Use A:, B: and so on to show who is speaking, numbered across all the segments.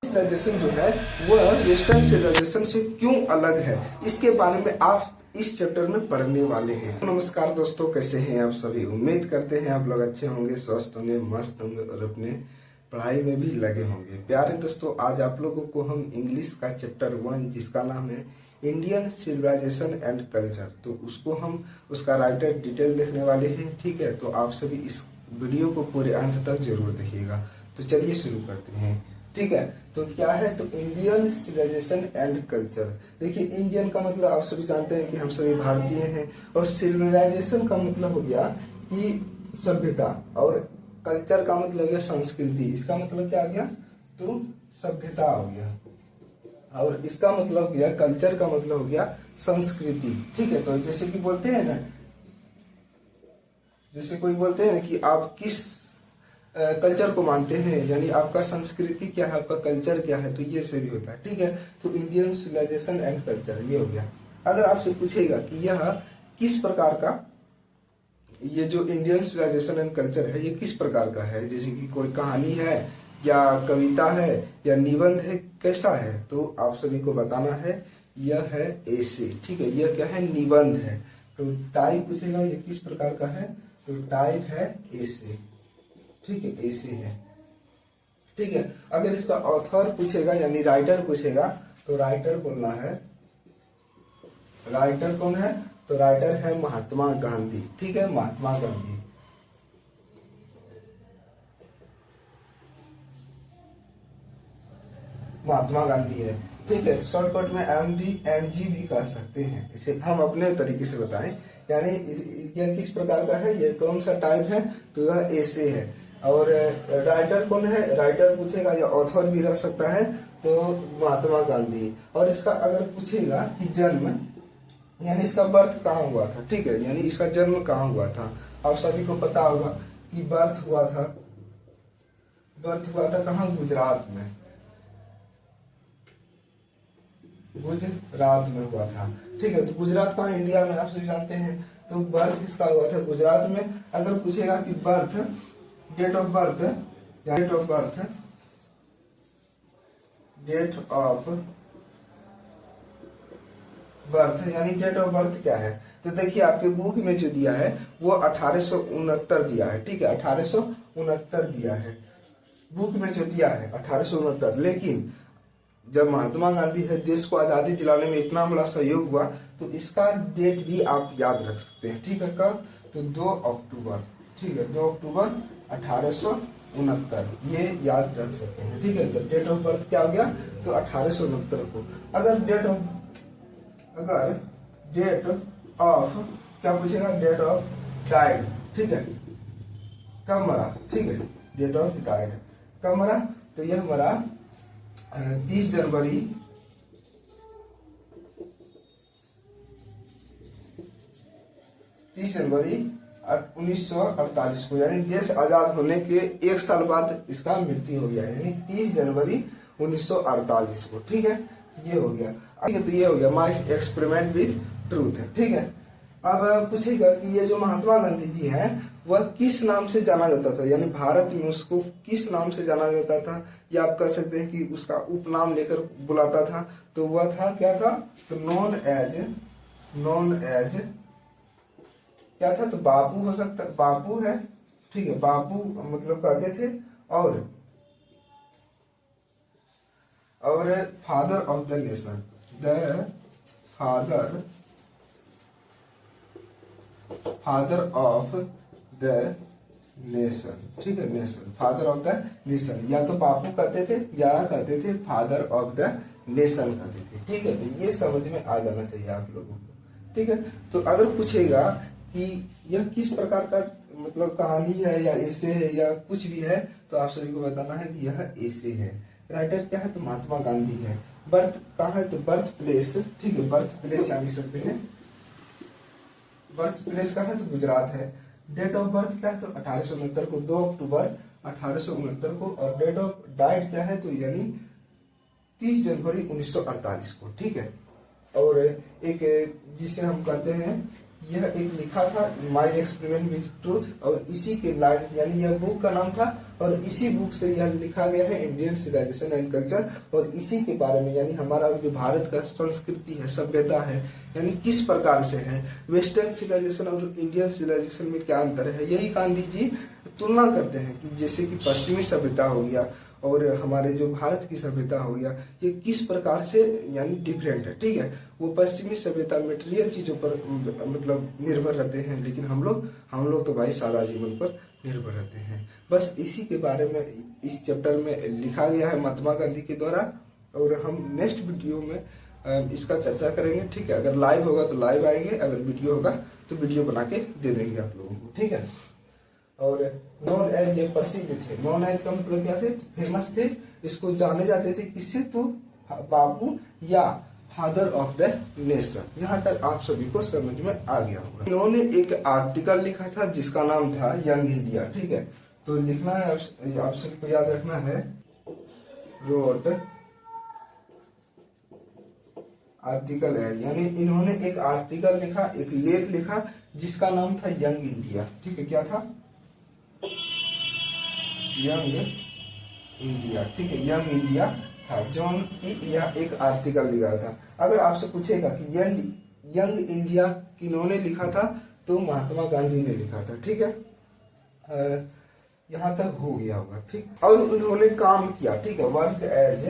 A: Civilisation जो है वह वेस्टर्न सिविलाइजेशन से क्यों अलग है, इसके बारे में आप इस चैप्टर में पढ़ने वाले हैं। नमस्कार दोस्तों, कैसे हैं आप सभी। उम्मीद करते हैं आप लोग अच्छे होंगे, स्वस्थ होंगे, मस्त होंगे और अपने पढ़ाई में भी लगे होंगे। प्यारे दोस्तों, आज आप लोगों को हम इंग्लिश का चैप्टर 1 जिसका नाम है इंडियन सिविलाइजेशन एंड कल्चर, तो उसको हम उसका राइटर डिटेल देखने वाले हैं। ठीक है, तो आप सभी इस वीडियो को पूरे अंत तक जरूर देखिएगा। तो चलिए शुरू करते हैं। ठीक है, तो क्या है, तो इंडियन सिविलाइजेशन एंड कल्चर। देखिए, इंडियन का मतलब आप सभी जानते हैं कि हम सभी भारतीय हैं, और सिविलाइजेशन का मतलब हो गया कि सभ्यता, और कल्चर का मतलब हो गया संस्कृति। इसका मतलब क्या आ गया, तो सभ्यता हो गया, और इसका मतलब हो गया कल्चर का मतलब हो गया संस्कृति। ठीक है, तो जैसे कि बोलते हैं ना, जैसे कोई बोलते हैं ना कि आप किस कल्चर को मानते हैं, यानी आपका संस्कृति क्या है, आपका कल्चर क्या है, तो ये से भी होता है। ठीक है, तो इंडियन सिविलाइजेशन एंड कल्चर ये हो गया। अगर आपसे पूछेगा कि यह किस प्रकार का, ये जो इंडियन सिविलाइजेशन एंड कल्चर है ये किस प्रकार का है, जैसे कि कोई कहानी है या कविता है या निबंध है, कैसा है, तो आप सभी को बताना है यह है एसे। ठीक है, यह क्या है, निबंध है। तो टाइप पूछेगा ये किस प्रकार का है, तो टाइप है एसे। ठीक है, ऐसे है। ठीक है, अगर इसका ऑथर पूछेगा यानी राइटर पूछेगा, तो राइटर बोलना है, राइटर कौन है, तो राइटर है महात्मा गांधी। ठीक है, महात्मा गांधी। महात्मा गांधी है। ठीक है, शॉर्टकट में एमजी भी कह सकते हैं, इसे हम अपने तरीके से बताएं। यानी यह किस प्रकार का है, यह कौन सा टाइप है, तो यह ऐसे है। और राइटर कौन है, राइटर पूछेगा या ऑथर भी रह सकता है, तो महात्मा गांधी। और इसका अगर पूछेगा कि जन्म, यानी इसका बर्थ कहाँ हुआ था। ठीक है, यानी इसका जन्म कहाँ हुआ था। आप सभी को पता होगा कि बर्थ हुआ था कहाँ, गुजरात में, गुजरात में हुआ था। ठीक है, तो गुजरात कहाँ, इंडिया में, आप सभी जानते हैं। तो बर्थ इसका हुआ था गुजरात में। अगर पूछेगा कि birth, date of birth, date of birth, date of birth यानी डेट ऑफ बर्थ क्या है, तो देखिए आपके बुक में जो दिया है वो 1869 दिया है। ठीक है, 1869 दिया है बुक में, जो दिया है 1869। लेकिन जब महात्मा गांधी है देश को आजादी दिलाने में इतना बड़ा सहयोग हुआ, तो इसका डेट भी आप याद रख सकते हैं। ठीक है, कब, तो 2 अक्टूबर। ठीक है, 2 अक्टूबर 1869, ये याद रख सकते हैं। ठीक है, तो डेट ऑफ बर्थ क्या हो गया, तो 1869 को। अगर डेट ऑफ क्या पूछेगा, डेट ऑफ डाइड। ठीक है, कब मरा। ठीक है, डेट ऑफ डाइड कब मरा, तो यह मरा 30 जनवरी 1948 को, यानी देश आजाद होने के 1 साल बाद इसका मृत्यु हो गया, यानी 30 जनवरी 1948 को। ठीक है, ये हो गया। तो ये हो गया माय एक्सपेरिमेंट विद ट्रूथ। ठीक है, अब पूछेगा कि ये जो महात्मा गांधी जी हैं वह किस नाम से जाना जाता था, यानी भारत में उसको किस नाम से जाना जाता था, या आप कह सकते हैं कि उसका उपनाम लेकर बुलाता था, तो वह था क्या था, तो नॉन एज क्या था, तो बापू हो सकता, बापू है। ठीक है, बापू मतलब कहते थे, और father of the nation, the father of the nation. ठीक है, nation, father of the nation, या तो बापू कहते थे या कहते थे फादर ऑफ द नेशन कहते थे। ठीक है, तो ये समझ में आ जाना चाहिए आप लोगों को। ठीक है, तो अगर पूछेगा कि यह किस प्रकार का मतलब कहानी है या ऐसे है या कुछ भी है, तो आप सभी को बताना है कि यह ऐसे है। राइटर क्या है, तो महात्मा गांधी है। बर्थ कहाँ है, तो बर्थ प्लेस। ठीक है, बर्थ प्लेस याद कर सकते हैं, बर्थ प्लेस कहाँ है, तो गुजरात है। डेट ऑफ बर्थ क्या है, तो 1869 को, 2 अक्टूबर 1869 को। और डेट ऑफ डाइड क्या है, तो यानी 30 जनवरी 1948 को। ठीक है, और एक जिसे हम कहते हैं, यह एक लिखा था माय एक्सपेरिमेंट विद ट्रूथ, और इसी के लाइन, यानी यह बुक का नाम था और इसी बुक से यह लिखा गया है इंडियन सिविलाइजेशन एंड कल्चर। और इसी के बारे में यानी हमारा जो भारत का संस्कृति है, सभ्यता है, यानी किस प्रकार से है, वेस्टर्न सिविलाइजेशन और इंडियन सिविलाइजेशन में क्या अंतर है, यही गांधी जी तुलना करते हैं कि जैसे कि पश्चिमी सभ्यता हो गया और हमारे जो भारत की सभ्यता हो गया, ये किस प्रकार से यानी डिफरेंट है। ठीक है, वो पश्चिमी सभ्यता मटेरियल चीजों पर मतलब निर्भर रहते हैं, लेकिन हम लोग तो भाई सादा जीवन पर निर्भर रहते हैं। बस इसी के बारे में इस चैप्टर में लिखा गया है महात्मा गांधी के द्वारा, और हम नेक्स्ट वीडियो में इसका चर्चा करेंगे। ठीक है, अगर लाइव होगा तो लाइव आएंगे, अगर वीडियो होगा तो वीडियो बना के दे देंगे आप लोगों को। ठीक है, और नॉन एज ये प्रसिद्ध थे, नॉन एज का मतलब क्या थे, फेमस थे, इसको जाने जाते थे किससे, तो बाबू या फादर ऑफ द नेशन। यहाँ तक आप सभी को समझ में आ गया होगा। इन्होंने एक आर्टिकल लिखा था जिसका नाम था यंग इंडिया। ठीक है, तो लिखना है आप सबको याद रखना है, रोट आर्टिकल है, यानी इन्होंने एक आर्टिकल लिखा, एक लेख लिखा जिसका नाम था यंग इंडिया। ठीक है, क्या था, यंग इंडिया। ठीक है, यंग इंडिया था, जॉन की यह एक आर्टिकल लिखा था। अगर आपसे पूछेगा कि यंग इंडिया किन्होंने लिखा था, तो महात्मा गांधी ने लिखा था। ठीक है, यहाँ तक हो गया होगा। ठीक, और उन्होंने काम किया। ठीक है, वर्क एज,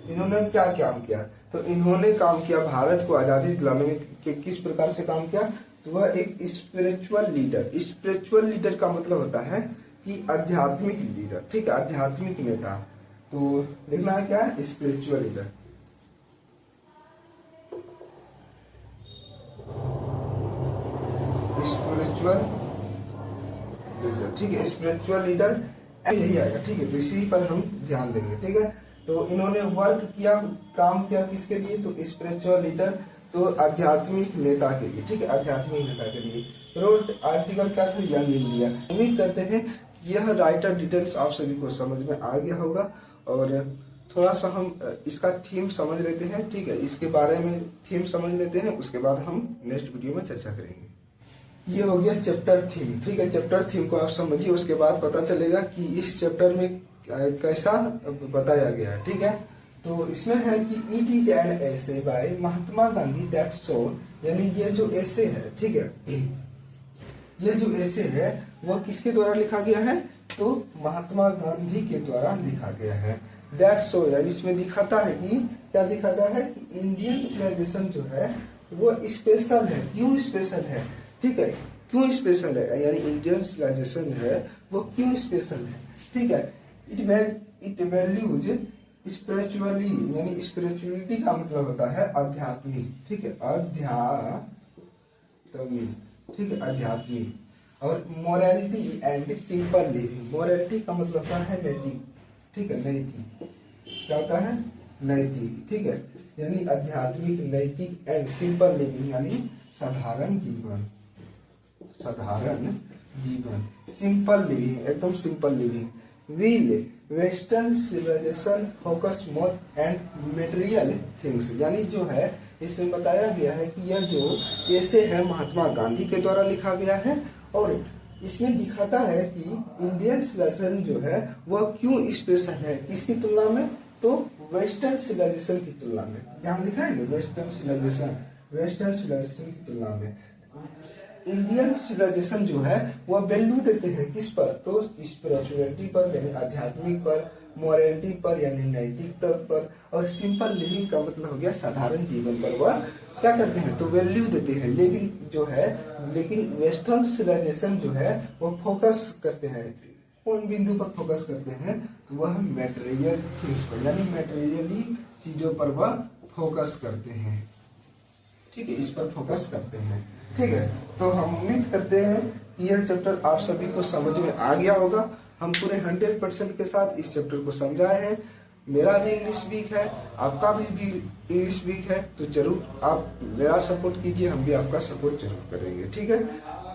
A: इन्होंने क्या काम किया, तो इन्होंने काम किया भारत को आजादी दिलाने में कि किस प्रकार से काम किया, तो वह एक स्पिरिचुअल लीडर। स्पिरिचुअल लीडर का मतलब होता है कि आध्यात्मिक लीडर। ठीक है, आध्यात्मिक नेता। तो लिखना है क्या, स्पिरिचुअल लीडर। Spiritual leader. ठीक है, स्पिरिचुअल लीडर यही आएगा। ठीक है, तो इसी पर हम ध्यान देंगे। ठीक है, तो इन्होंने वर्क किया, काम किया किसके लिए, तो स्पिरिचुअल लीडर, तो आध्यात्मिक नेता के लिए। ठीक है, आध्यात्मिक नेता के लिए। रोट आर्टिकल क्या था, यंग इंडिया। उम्मीद करते हैं यह राइटर डिटेल्स आप सभी को समझ में आ गया होगा, और थोड़ा सा हम इसका थीम समझ लेते हैं। ठीक है, इसके बारे में थीम समझ लेते हैं, उसके बाद हम नेक्स्ट वीडियो में चर्चा करेंगे। ये हो गया चैप्टर थीम। ठीक है, चैप्टर थीम को आप समझिए, उसके बाद पता चलेगा कि इस चैप्टर में कैसा बताया गया है। ठीक है, तो इसमें है कि it is an essay by Mahatma Gandhi that show, यानी ये जो एसे है, ठीक है, ये जो एसे है वह किसके द्वारा लिखा गया है, तो महात्मा गांधी के द्वारा लिखा गया है। दैट शो, यानी इसमें दिखाता है कि क्या दिखाता है कि इंडियन सिविलाइजेशन जो है वो स्पेशल है। क्यों स्पेशल है, ठीक है, क्यों स्पेशल है, यानी इंडियन सिविलाइजेशन है वो क्यों स्पेशल है। ठीक है, इट वैल्यूज स्पिरिचुअली, यानी स्पिरिचुअलिटी का मतलब होता है आध्यात्मिक। ठीक है, आध्यात्मिक। ठीक है, आध्यात्मिक। और morality and simple living. Morality का मतलब होता है नैतिक। ठीक है, नैतिक क्या होता है, नैतिक। ठीक है, यानी आध्यात्मिक, नैतिक एंड सिंपल लिविंग, यानी साधारण जीवन। साधारण जीवन, सिंपल लिविंग, एकदम simple living. Will western civilization focus more and material things, यानी जो है इसमें बताया गया है कि यह जो ऐसे है महात्मा गांधी के द्वारा लिखा गया है, और इसमें दिखाता है कि इंडियन सिविलाइजेशन जो है वह क्यों स्पेशल है, किसकी तुलना में, तो वेस्टर्न सिविलाइजेशन की तुलना में। यहाँ लिखा है ना, वेस्टर्न सिविलाइजेशन, वेस्टर्न सिविलाइजेशन की तुलना में इंडियन सिविलाइजेशन जो है वह वैल्यू देते हैं किस पर, तो स्पिरिचुअलिटी पर, यानी आध्यात्मिक पर, मोरालिटी पर, यानी नैतिकता पर, और सिंपल लिविंग का मतलब हो गया साधारण जीवन पर वह क्या करते हैं, तो वैल्यू देते हैं। लेकिन वेस्टर्न सिविलाइजेशन जो है वह फोकस करते हैं, कौन बिंदु पर फोकस करते हैं, तो वह मटेरियल थिंग्स पर, यानी मटेरियली चीजों पर वह फोकस करते हैं। ठीक है, इस पर फोकस करते हैं। ठीक है, तो हम उम्मीद करते हैं कि यह चैप्टर आप सभी को समझ में आ गया होगा। हम पूरे 100% के साथ इस चैप्टर को समझाए हैं। मेरा भी इंग्लिश वीक है, आपका भी इंग्लिश वीक है, तो जरूर आप मेरा सपोर्ट कीजिए, हम भी आपका सपोर्ट जरूर करेंगे। ठीक है,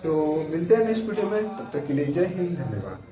A: तो मिलते हैं नेक्स्ट वीडियो में, तब तक के लिए जय हिंद, धन्यवाद।